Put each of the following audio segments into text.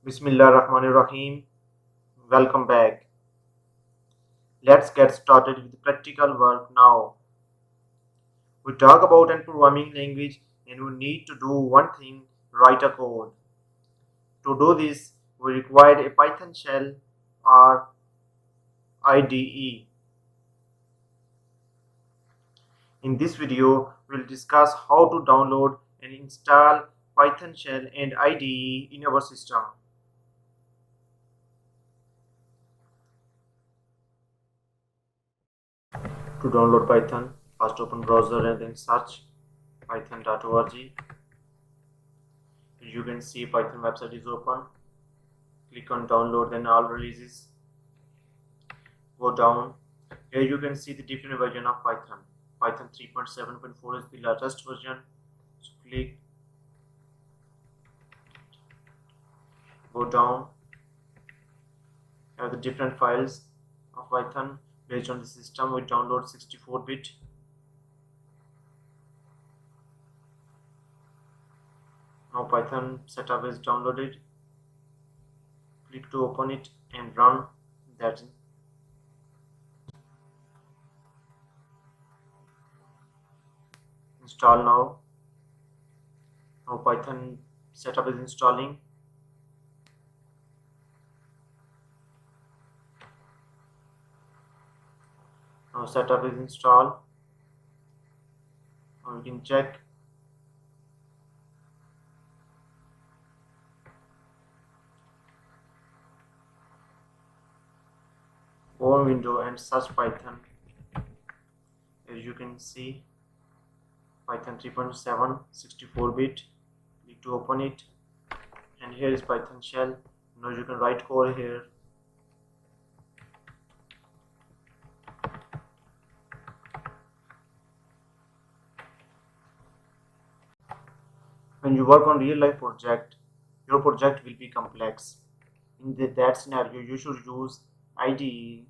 Bismillahirrahmanirrahim. Welcome back. Let's get started with practical work now. We talk about a programming language and we need to do one thing, write a code. To do this, we require a Python shell or IDE. In this video, we'll discuss how to download and install Python shell and IDE in our system. To download Python, first open browser and then search python.org. You can see Python website is open. Click on download, then all releases. Go down. Here you can see the different version of Python. Python 3.7.4 is the latest version. So click, go down. Here are the different files of Python. Based on the system, we download 64-bit. Now Python setup is downloaded. Click to open it and run that. Install now. Now Python setup is installing. Now setup is installed. Now we can check. Go on window and search Python. As you can see, Python 3.7 64-bit. Click to open it, and here is Python shell. Now you can write code here. When you work on real life project, your project will be complex. In that scenario, you should use IDE.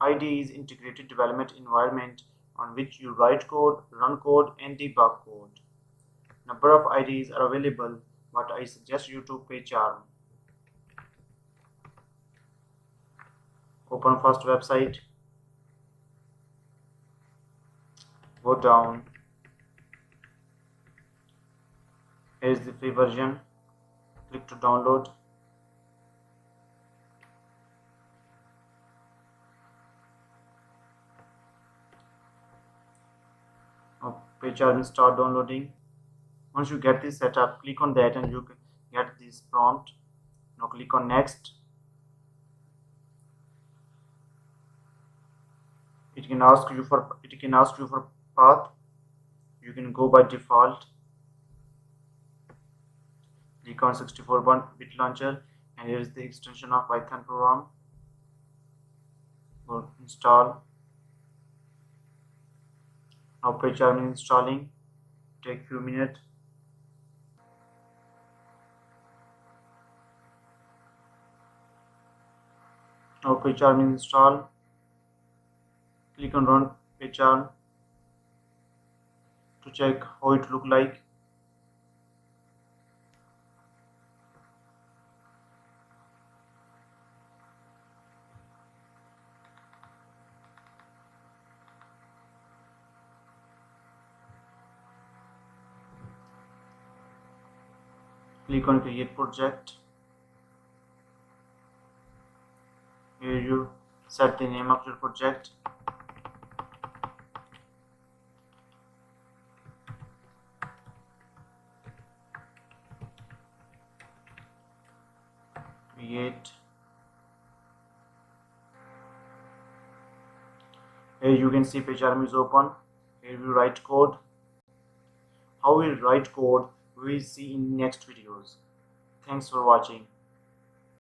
IDE is integrated development environment on which you write code, run code and debug code. Number of IDEs are available, but I suggest you to PyCharm. Open first website. Go down. Here is the free version. Click to download. Now PyCharm start downloading. Once you get this setup, click on that and you get this prompt. Now click on next. It can ask you for path. You can go by default. Click on 64-bit launcher, and here is the extension of Python program. Go install. Now PyCharm is installing. Take few minutes. Now PyCharm is installed. Click on run PyCharm to check how it look like. Click on create project. Here you set the name of your project. Create. Here you can see PyCharm is open. Here we write code. How we write code we will see in next videos. Thanks for watching.